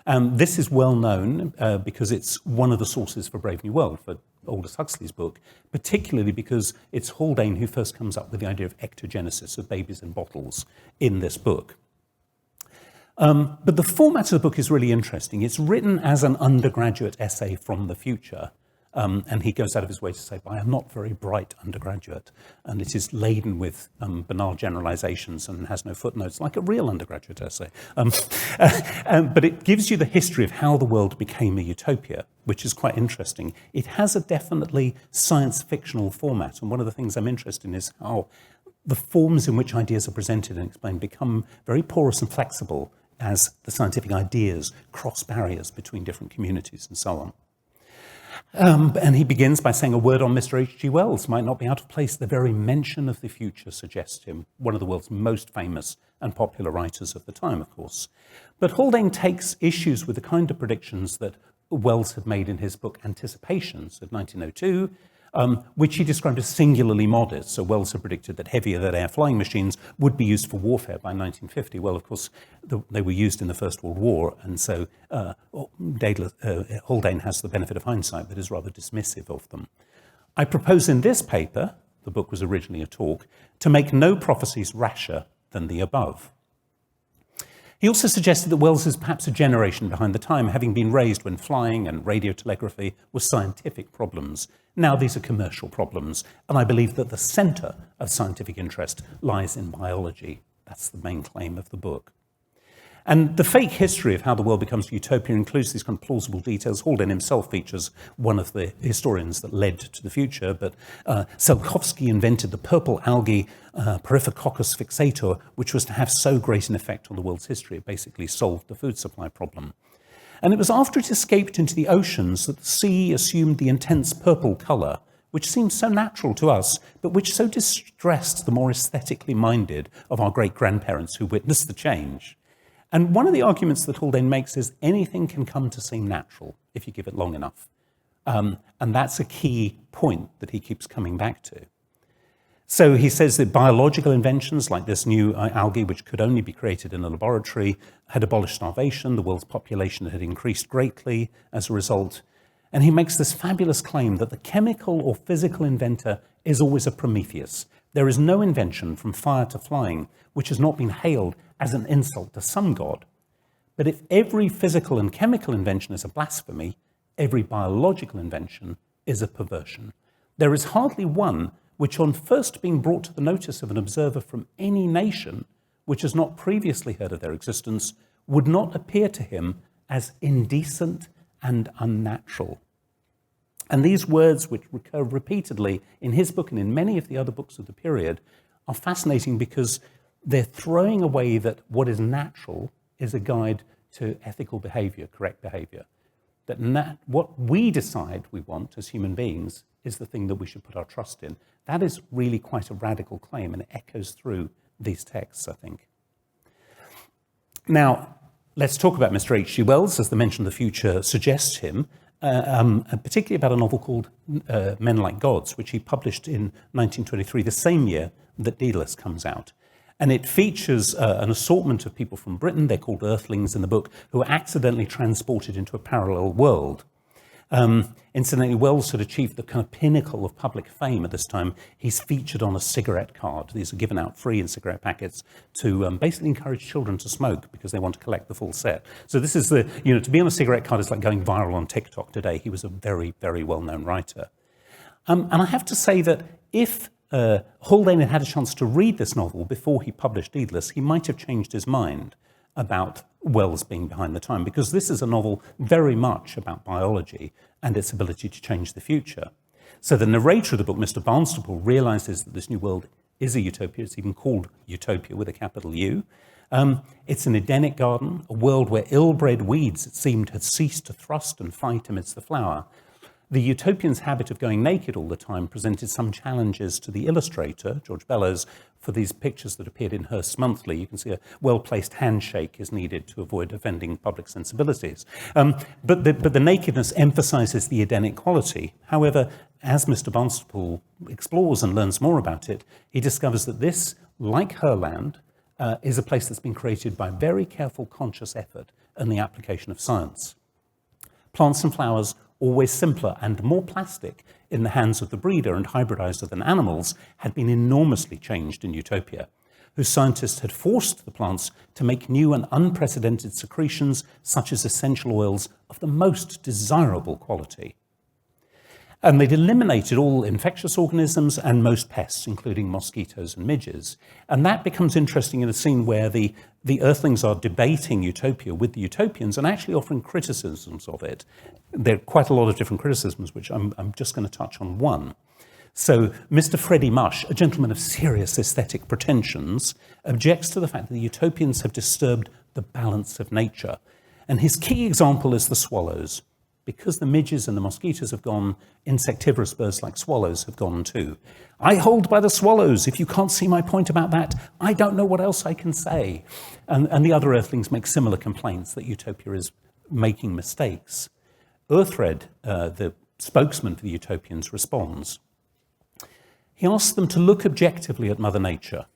This is well known because it's one of the sources for Brave New World, for Aldous Huxley's book, particularly because it's Haldane who first comes up with the idea of ectogenesis, of babies in bottles, in this book. But the format of the book is really interesting. It's written as an undergraduate essay from the future. And he goes out of his way to say, I am not very bright undergraduate, and it is laden with banal generalizations and has no footnotes, like a real undergraduate essay. But it gives you the history of how the world became a utopia, which is quite interesting. It has a definitely science fictional format, and one of the things I'm interested in is how the forms in which ideas are presented and explained become very porous and flexible as the scientific ideas cross barriers between different communities and so on. And he begins by saying a word on Mr. H.G. Wells might not be out of place. The very mention of the future suggests him one of the world's most famous and popular writers of the time, of course. But Haldane takes issues with the kind of predictions that Wells had made in his book Anticipations of 1902, which he described as singularly modest. So Wells had predicted that heavier-than-air flying machines would be used for warfare by 1950. Well, of course, they were used in the First World War, and so Haldane has the benefit of hindsight, but is rather dismissive of them. I propose in this paper, the book was originally a talk, to make no prophecies rasher than the above. He also suggested that Wells is perhaps a generation behind the time, having been raised when flying and radiotelegraphy were scientific problems. Now these are commercial problems, and I believe that the center of scientific interest lies in biology. That's the main claim of the book. And the fake history of how the world becomes a utopia includes these kind of plausible details. Haldane himself features one of the historians that led to the future, but Tsiolkovsky invented the purple algae Porphyrococcus fixator, which was to have so great an effect on the world's history. It basically solved the food supply problem. And it was after it escaped into the oceans that the sea assumed the intense purple color, which seems so natural to us, but which so distressed the more aesthetically minded of our great-grandparents who witnessed the change. And one of the arguments that Haldane makes is anything can come to seem natural if you give it long enough. And that's a key point that he keeps coming back to. So he says that biological inventions like this new algae, which could only be created in a laboratory, had abolished starvation. The world's population had increased greatly as a result. And he makes this fabulous claim that the chemical or physical inventor is always a Prometheus. There is no invention from fire to flying which has not been hailed as an insult to some god. But if every physical and chemical invention is a blasphemy, every biological invention is a perversion. There is hardly one which, on first being brought to the notice of an observer from any nation which has not previously heard of their existence, would not appear to him as indecent and unnatural. And these words, which recur repeatedly in his book and in many of the other books of the period, are fascinating because they're throwing away that what is natural is a guide to ethical behavior, correct behavior. That what we decide we want as human beings is the thing that we should put our trust in. That is really quite a radical claim, and it echoes through these texts, I think. Now, let's talk about Mr. H.G. Wells, as the mention of the future suggests him, particularly about a novel called Men Like Gods, which he published in 1923, the same year that Daedalus comes out. And it features an assortment of people from Britain, they're called Earthlings in the book, who are accidentally transported into a parallel world. Incidentally, Wells had achieved the kind of pinnacle of public fame at this time. He's featured on a cigarette card. These are given out free in cigarette packets to basically encourage children to smoke because they want to collect the full set. So this is the, you know, to be on a cigarette card is like going viral on TikTok today. He was a very, very well-known writer. And I have to say that if Haldane had had a chance to read this novel before he published Daedalus, he might have changed his mind about Wells being behind the time, because this is a novel very much about biology and its ability to change the future. So the narrator of the book, Mr. Barnstaple, realizes that this new world is a utopia. It's even called Utopia with a capital U. It's an Edenic garden, a world where ill-bred weeds, it seemed, had ceased to thrust and fight amidst the flower. The utopian's habit of going naked all the time presented some challenges to the illustrator, George Bellows, for these pictures that appeared in Hearst's Monthly. You can see a well-placed handshake is needed to avoid offending public sensibilities. But the nakedness emphasizes the Edenic quality. However, as Mr. Barnstaple explores and learns more about it, he discovers that this, like Herland, is a place that's been created by very careful, conscious effort and the application of science. Plants and flowers, always simpler and more plastic in the hands of the breeder and hybridizer than animals, had been enormously changed in Utopia, whose scientists had forced the plants to make new and unprecedented secretions, such as essential oils of the most desirable quality. And they'd eliminated all infectious organisms and most pests, including mosquitoes and midges. And that becomes interesting in a scene where the Earthlings are debating Utopia with the Utopians and actually offering criticisms of it. There are quite a lot of different criticisms, which I'm just going to touch on one. So Mr. Freddie Mush, a gentleman of serious aesthetic pretensions, objects to the fact that the Utopians have disturbed the balance of nature. And his key example is the swallows. Because the midges and the mosquitoes have gone, insectivorous birds like swallows have gone too. I hold by the swallows. If you can't see my point about that, I don't know what else I can say. And the other Earthlings make similar complaints that Utopia is making mistakes. Earthred, the spokesman for the Utopians, responds. He asks them to look objectively at Mother Nature.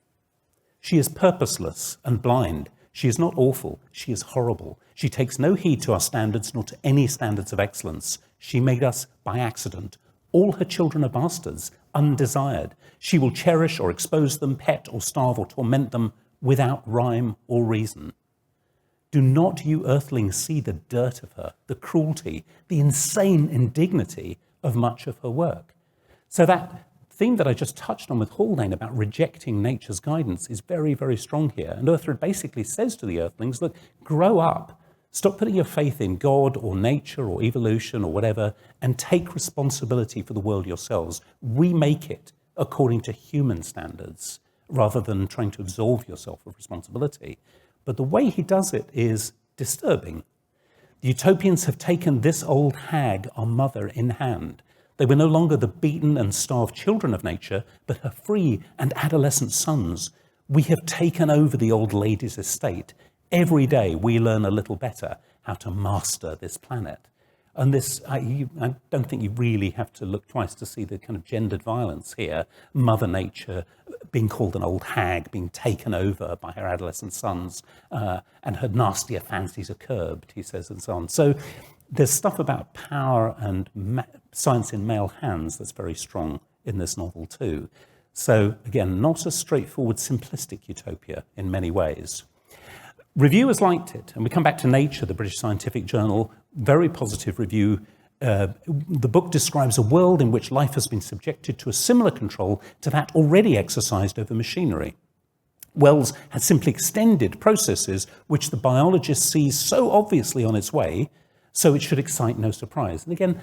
She is purposeless and blind. She is not awful, she is horrible. She takes no heed to our standards, nor to any standards of excellence. She made us by accident. All her children are bastards, undesired. She will cherish or expose them, pet or starve or torment them without rhyme or reason. Do not you Earthlings see the dirt of her, the cruelty, the insane indignity of much of her work? So that theme that I just touched on with Haldane about rejecting nature's guidance is very, very strong here. And Earthred basically says to the Earthlings, look, grow up, stop putting your faith in God or nature or evolution or whatever, and take responsibility for the world yourselves. Remake it according to human standards, rather than trying to absolve yourself of responsibility. But the way he does it is disturbing. The Utopians have taken this old hag, our mother, in hand. They were no longer the beaten and starved children of nature, but her free and adolescent sons. We have taken over the old lady's estate. Every day we learn a little better how to master this planet. And this, I don't think you really have to look twice to see the kind of gendered violence here. Mother Nature being called an old hag, being taken over by her adolescent sons, and her nastier fancies are curbed, he says, and so on. So there's stuff about power and science in male hands that's very strong in this novel too. So again, not a straightforward, simplistic utopia in many ways. Reviewers liked it, and we come back to Nature, the British Scientific Journal, very positive review. The book describes a world in which life has been subjected to a similar control to that already exercised over machinery. Wells had simply extended processes which the biologist sees so obviously on its way, so it should excite no surprise. And again,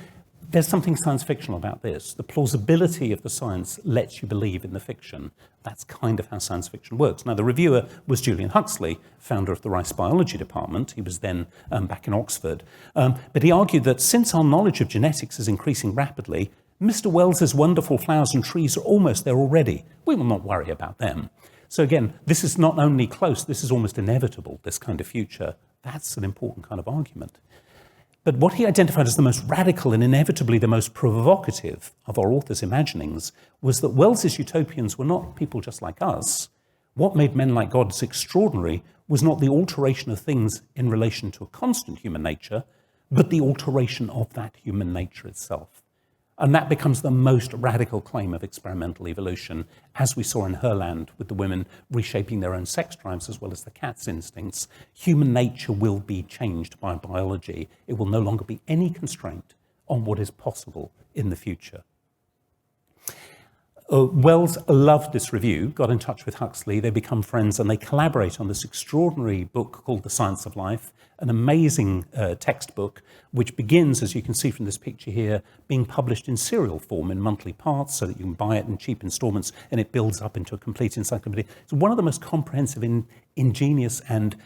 there's something science fictional about this. The plausibility of the science lets you believe in the fiction. That's kind of how science fiction works. Now, the reviewer was Julian Huxley, founder of the Rice Biology Department. He was then back in Oxford. But he argued that since our knowledge of genetics is increasing rapidly, Mr. Wells's wonderful flowers and trees are almost there already. We will not worry about them. So again, this is not only close, this is almost inevitable, this kind of future. That's an important kind of argument. But what he identified as the most radical and inevitably the most provocative of our author's imaginings was that Wells's utopians were not people just like us. What made men like gods extraordinary was not the alteration of things in relation to a constant human nature, but the alteration of that human nature itself. And that becomes the most radical claim of experimental evolution, as we saw in Herland with the women reshaping their own sex drives as well as the cat's instincts. Human nature will be changed by biology. It will no longer be any constraint on what is possible in the future. Wells loved this review, got in touch with Huxley, they become friends, and they collaborate on this extraordinary book called The Science of Life, an amazing textbook, which begins, as you can see from this picture here, being published in serial form in monthly parts so that you can buy it in cheap installments, and it builds up into a complete encyclopedia. It's one of the most comprehensive, ingenious, and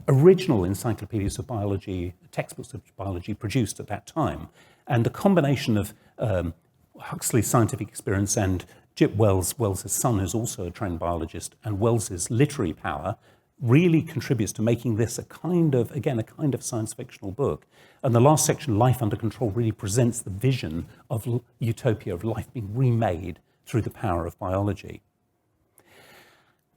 original encyclopedias of biology, textbooks of biology produced at that time. And the combination of Huxley's scientific experience and Gyp Wells, Wells's son, who's also a trained biologist, and Wells's literary power really contributes to making this a kind of science fictional book. And the last section, Life Under Control, really presents the vision of utopia, of life being remade through the power of biology.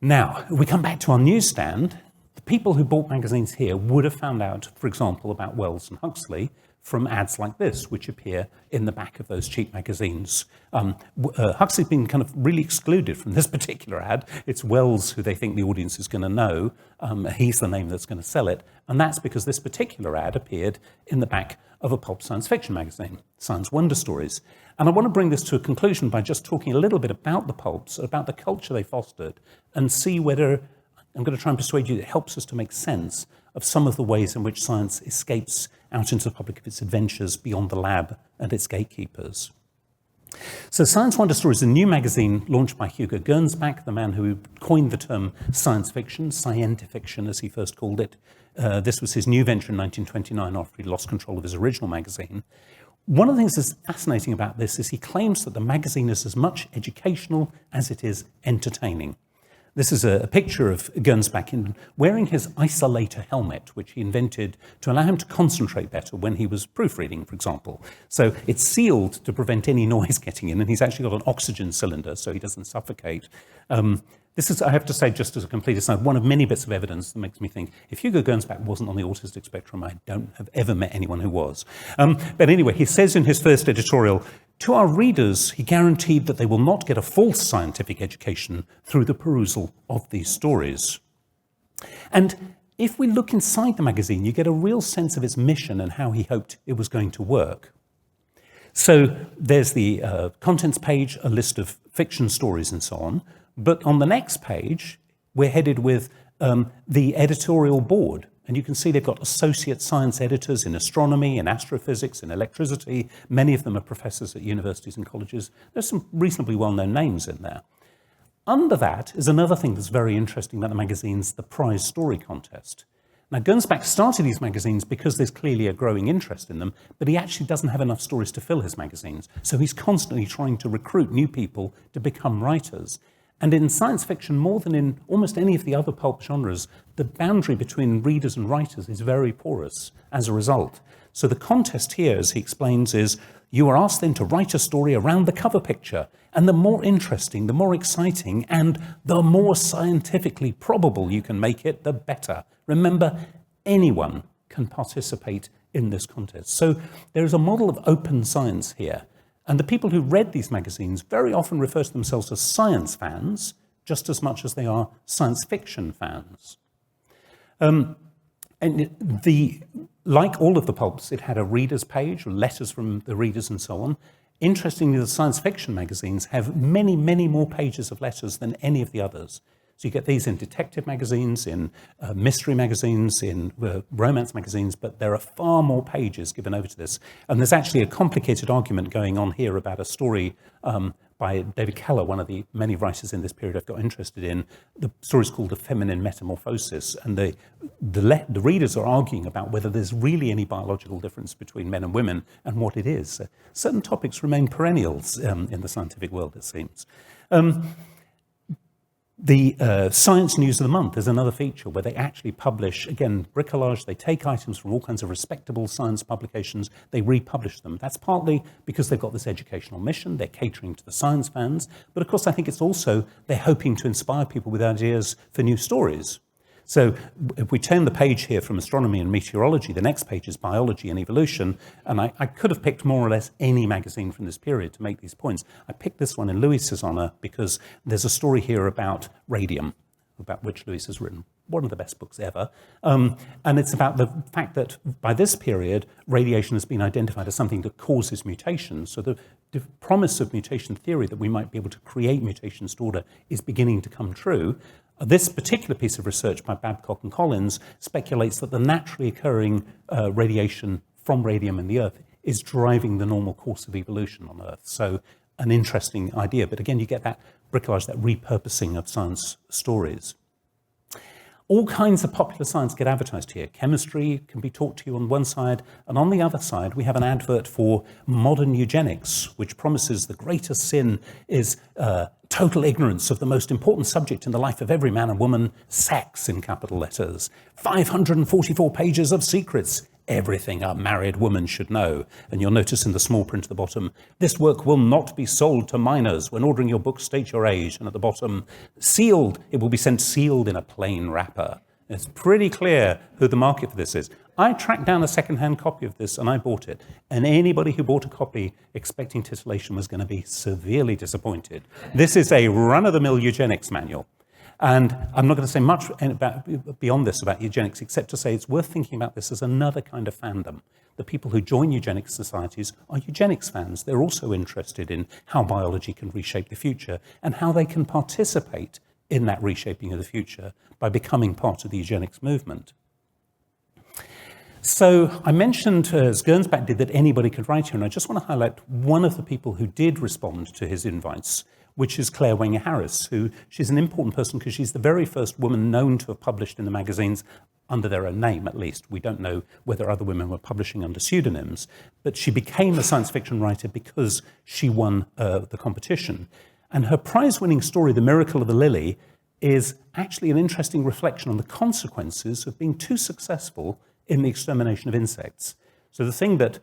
Now, we come back to our newsstand. The people who bought magazines here would have found out, for example, about Wells and Huxley from ads like this, which appear in the back of those cheap magazines. Huxley's been kind of really excluded from this particular ad. It's Wells who they think the audience is going to know. He's the name that's going to sell it. And that's because this particular ad appeared in the back of a pulp science fiction magazine, Science Wonder Stories. And I want to bring this to a conclusion by just talking a little bit about the pulps, about the culture they fostered, and see whether, I'm going to try and persuade you that it helps us to make sense of some of the ways in which science escapes out into the public of its adventures beyond the lab and its gatekeepers. So Science Wonder Stories is a new magazine launched by Hugo Gernsback, the man who coined the term science fiction, scientifiction as he first called it. This was his new venture in 1929 after he lost control of his original magazine. One of the things that's fascinating about this is he claims that the magazine is as much educational as it is entertaining. This is a picture of Gernsback wearing his isolator helmet, which he invented to allow him to concentrate better when he was proofreading, for example. So it's sealed to prevent any noise getting in, and he's actually got an oxygen cylinder so he doesn't suffocate. This is, I have to say, just as a complete aside, one of many bits of evidence that makes me think, if Hugo Gernsback wasn't on the autistic spectrum, I don't have ever met anyone who was. But anyway, he says in his first editorial, to our readers, he guaranteed that they will not get a false scientific education through the perusal of these stories. And if we look inside the magazine, you get a real sense of its mission and how he hoped it was going to work. So there's the contents page, a list of fiction stories and so on. But on the next page, we're headed with the editorial board. And you can see they've got associate science editors in astronomy, in astrophysics, in electricity. Many of them are professors at universities and colleges. There's some reasonably well-known names in there. Under that is another thing that's very interesting about the magazines, the prize story contest. Now, Gernsback started these magazines because there's clearly a growing interest in them, but he actually doesn't have enough stories to fill his magazines. So he's constantly trying to recruit new people to become writers. And in science fiction, more than in almost any of the other pulp genres, the boundary between readers and writers is very porous as a result. So the contest here, as he explains, is you are asked then to write a story around the cover picture. And the more interesting, the more exciting, and the more scientifically probable you can make it, the better. Remember, anyone can participate in this contest. So there is a model of open science here. And the people who read these magazines very often refer to themselves as science fans, just as much as they are science fiction fans. Like all of the pulps, it had a reader's page, letters from the readers and so on. Interestingly, the science fiction magazines have many, many more pages of letters than any of the others. So you get these in detective magazines, in mystery magazines, in romance magazines, but there are far more pages given over to this. And there's actually a complicated argument going on here about a story by David Keller, one of the many writers in this period I've got interested in. The story's called A Feminine Metamorphosis, and the readers are arguing about whether there's really any biological difference between men and women and what it is. Certain topics remain perennials in the scientific world, it seems. The Science News of the Month is another feature where they actually publish, again, bricolage. They take items from all kinds of respectable science publications, they republish them. That's partly because they've got this educational mission, they're catering to the science fans, but of course I think it's also they're hoping to inspire people with ideas for new stories. So if we turn the page here from astronomy and meteorology, the next page is biology and evolution, and I could have picked more or less any magazine from this period to make these points. I picked this one in Lewis's honor because there's a story here about radium, about which Lewis has written one of the best books ever. And it's about the fact that by this period, radiation has been identified as something that causes mutations. So the promise of mutation theory that we might be able to create mutations to order is beginning to come true. This particular piece of research by Babcock and Collins speculates that the naturally occurring radiation from radium in the Earth is driving the normal course of evolution on Earth. So an interesting idea. But again, you get that bricolage, that repurposing of science stories. All kinds of popular science get advertised here. Chemistry can be taught to you on one side, and on the other side, we have an advert for modern eugenics, which promises the greatest sin is total ignorance of the most important subject in the life of every man and woman, sex in capital letters. 544 pages of secrets, everything a married woman should know. And you'll notice in the small print at the bottom, this work will not be sold to minors. When ordering your book, state your age. And at the bottom, sealed, it will be sent sealed in a plain wrapper. It's pretty clear who the market for this is. I tracked down a second-hand copy of this and I bought it. And anybody who bought a copy expecting titillation was going to be severely disappointed. This is a run-of-the-mill eugenics manual. And I'm not going to say much beyond this about eugenics, except to say it's worth thinking about this as another kind of fandom. The people who join eugenics societies are eugenics fans. They're also interested in how biology can reshape the future and how they can participate in that reshaping of the future by becoming part of the eugenics movement. So I mentioned, as Gernsback did, that anybody could write here, and I just want to highlight one of the people who did respond to his invites, which is Claire Wenger Harris, she's an important person because she's the very first woman known to have published in the magazines under their own name, at least. We don't know whether other women were publishing under pseudonyms, but she became a science fiction writer because she won the competition. And her prize-winning story, The Miracle of the Lily, is actually an interesting reflection on the consequences of being too successful in the extermination of insects. So the thing that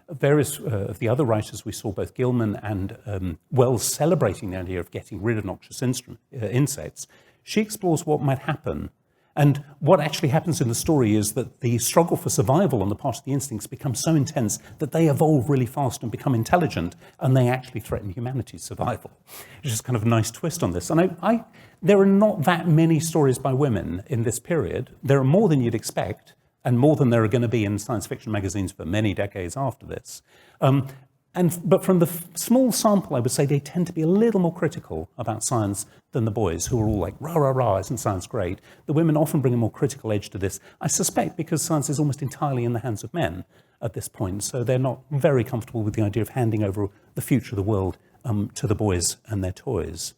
various of the other writers we saw, both Gilman and Wells, celebrating the idea of getting rid of noxious insects, she explores what might happen. And what actually happens in the story is that the struggle for survival on the part of the instincts becomes so intense that they evolve really fast and become intelligent, and they actually threaten humanity's survival. It's just kind of a nice twist on this. And there are not that many stories by women in this period. There are more than you'd expect, and more than there are going to be in science fiction magazines for many decades after this. But from the small sample, I would say they tend to be a little more critical about science than the boys, who are all like, rah, rah, rah, isn't science great? The women often bring a more critical edge to this, I suspect because science is almost entirely in the hands of men at this point, so they're not very comfortable with the idea of handing over the future of the world to the boys and their toys.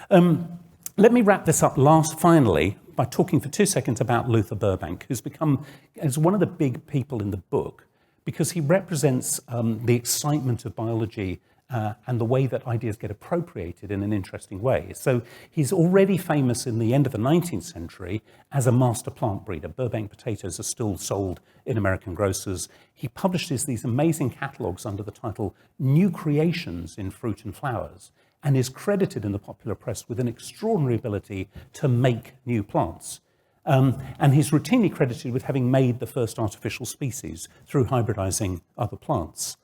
Let me wrap this up finally, by talking for 2 seconds about Luther Burbank, who's become as one of the big people in the book, because he represents the excitement of biology and the way that ideas get appropriated in an interesting way. So he's already famous in the end of the 19th century as a master plant breeder. Burbank potatoes are still sold in American grocers. He publishes these amazing catalogues under the title New Creations in Fruit and Flowers, and is credited in the popular press with an extraordinary ability to make new plants. And he's routinely credited with having made the first artificial species through hybridizing other plants.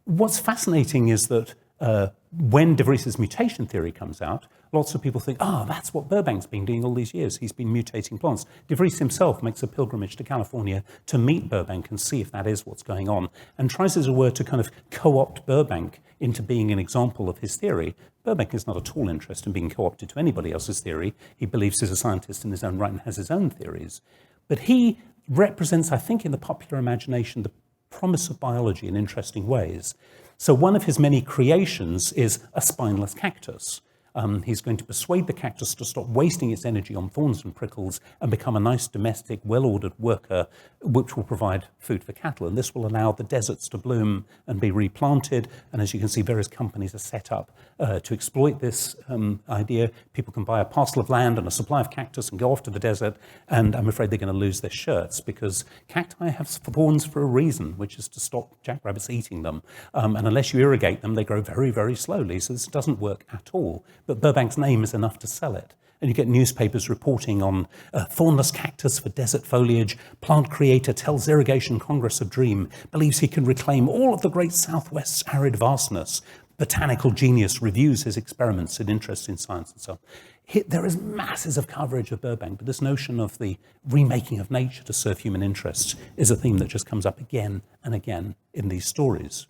What's fascinating is that when de Vries's mutation theory comes out, lots of people think, that's what Burbank's been doing all these years. He's been mutating plants. De Vries himself makes a pilgrimage to California to meet Burbank and see if that is what's going on, and tries, as it were, to kind of co-opt Burbank into being an example of his theory. Burbank is not at all interested in being co-opted to anybody else's theory. He believes he's a scientist in his own right and has his own theories. But he represents, I think, in the popular imagination, the promise of biology in interesting ways. So one of his many creations is a spineless cactus. He's going to persuade the cactus to stop wasting its energy on thorns and prickles and become a nice, domestic, well-ordered worker, which will provide food for cattle. And this will allow the deserts to bloom and be replanted. And as you can see, various companies are set up to exploit this idea. People can buy a parcel of land and a supply of cactus and go off to the desert. And I'm afraid they're going to lose their shirts because cacti have thorns for a reason, which is to stop jackrabbits eating them. And unless you irrigate them, they grow very, very slowly. So this doesn't work at all. But Burbank's name is enough to sell it. And you get newspapers reporting on thornless cactus for desert foliage, plant creator tells Irrigation Congress of Dream, believes he can reclaim all of the great Southwest's arid vastness. Botanical genius reviews his experiments and interest in science and so on. There is masses of coverage of Burbank, but this notion of the remaking of nature to serve human interests is a theme that just comes up again and again in these stories.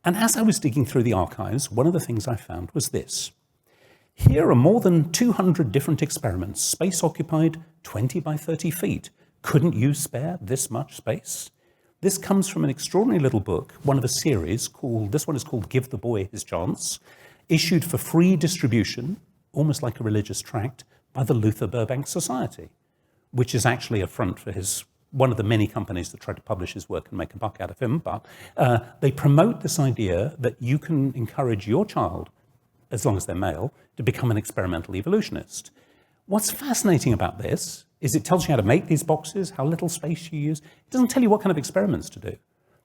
And as I was digging through the archives, one of the things I found was this. Here are more than 200 different experiments, space occupied 20 by 30 feet. Couldn't you spare this much space? This comes from an extraordinary little book, one of a series this one is called Give the Boy His Chance, issued for free distribution, almost like a religious tract, by the Luther Burbank Society, which is actually a front for one of the many companies that try to publish his work and make a buck out of him. But they promote this idea that you can encourage your child, as long as they're male, to become an experimental evolutionist. What's fascinating about this is it tells you how to make these boxes, how little space you use. It doesn't tell you what kind of experiments to do.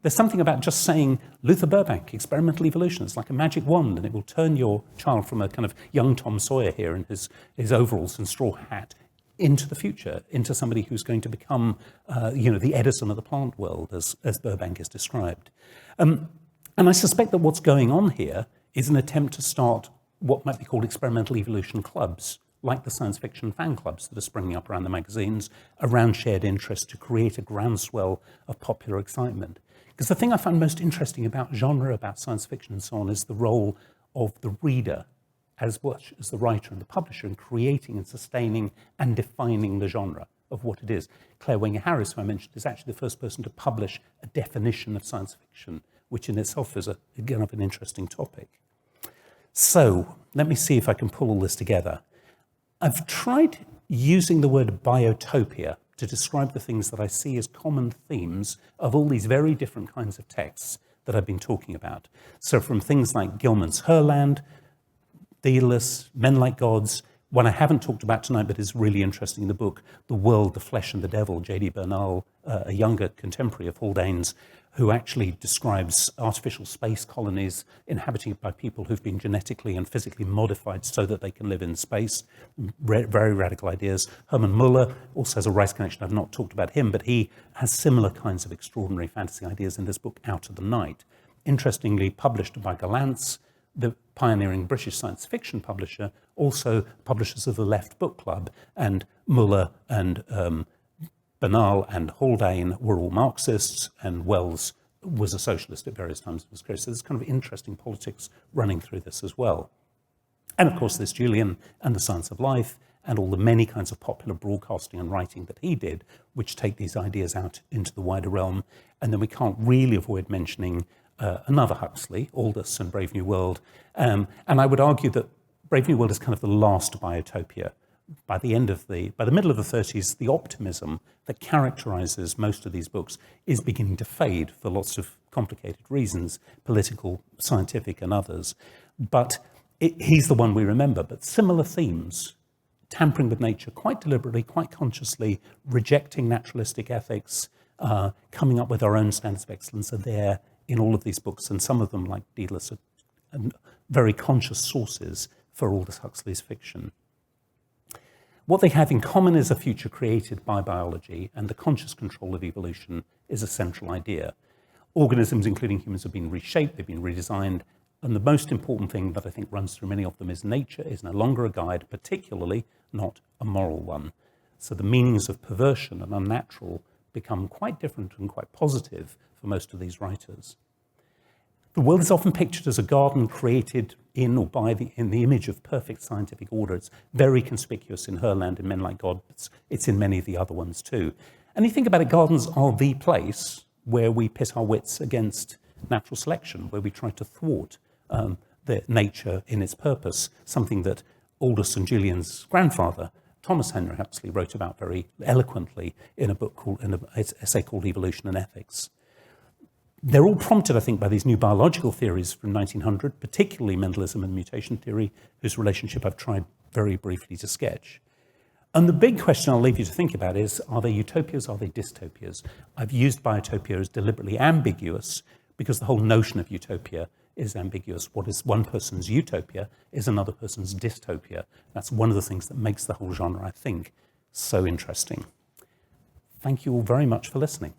There's something about just saying, Luther Burbank, experimental evolutionist, like a magic wand, and it will turn your child from a kind of young Tom Sawyer here in his overalls and straw hat into the future, into somebody who's going to become, the Edison of the plant world, as Burbank is described. And I suspect that what's going on here is an attempt to start what might be called experimental evolution clubs, like the science fiction fan clubs that are springing up around the magazines, around shared interest to create a groundswell of popular excitement. Because the thing I find most interesting about genre, about science fiction and so on, is the role of the reader as much as the writer and the publisher in creating and sustaining and defining the genre of what it is. Claire Wenger Harris, who I mentioned, is actually the first person to publish a definition of science fiction, which in itself is again of an interesting topic. So let me see if I can pull all this together. I've tried using the word biotopia to describe the things that I see as common themes of all these very different kinds of texts that I've been talking about. So from things like Gilman's Herland, Daedalus, Men Like Gods, one I haven't talked about tonight but is really interesting in the book, The World, the Flesh and the Devil, J.D. Bernal, a younger contemporary of Haldane's, who actually describes artificial space colonies inhabited by people who've been genetically and physically modified so that they can live in space. Very radical ideas. Herman Muller also has a Rice connection. I've not talked about him, but he has similar kinds of extraordinary fantasy ideas in this book, Out of the Night. Interestingly, published by Galantz, the pioneering British science fiction publisher, also publishers of the Left Book Club, and Muller and Bernal and Haldane were all Marxists, and Wells was a socialist at various times of his career. So there's kind of interesting politics running through this as well. And of course, there's Julian and The Science of Life, and all the many kinds of popular broadcasting and writing that he did, which take these ideas out into the wider realm. And then we can't really avoid mentioning another Huxley, Aldous and Brave New World. And I would argue that Brave New World is kind of the last biotopia. By the middle of the 30s, the optimism that characterizes most of these books is beginning to fade for lots of complicated reasons, political, scientific, and others. But he's the one we remember. But similar themes, tampering with nature quite deliberately, quite consciously, rejecting naturalistic ethics, coming up with our own standards of excellence, are there in all of these books, and some of them, like Daedalus, are very conscious sources for Aldous Huxley's fiction. What they have in common is a future created by biology, and the conscious control of evolution is a central idea. Organisms, including humans, have been reshaped, they've been redesigned, and the most important thing that I think runs through many of them is nature is no longer a guide, particularly not a moral one. So the meanings of perversion and unnatural become quite different and quite positive for most of these writers. The world is often pictured as a garden created in or by in the image of perfect scientific order. It's very conspicuous in Herland and Men Like God. It's in many of the other ones too. And you think about it, gardens are the place where we pit our wits against natural selection, where we try to thwart nature in its purpose, something that Aldous and Julian's grandfather, Thomas Henry Huxley, wrote about very eloquently in a book called, in an essay called Evolution and Ethics. They're all prompted, I think, by these new biological theories from 1900, particularly Mendelism and mutation theory, whose relationship I've tried very briefly to sketch. And the big question I'll leave you to think about is, are they utopias, are they dystopias? I've used biotopia as deliberately ambiguous because the whole notion of utopia is ambiguous. What is one person's utopia is another person's dystopia. That's one of the things that makes the whole genre, I think, so interesting. Thank you all very much for listening.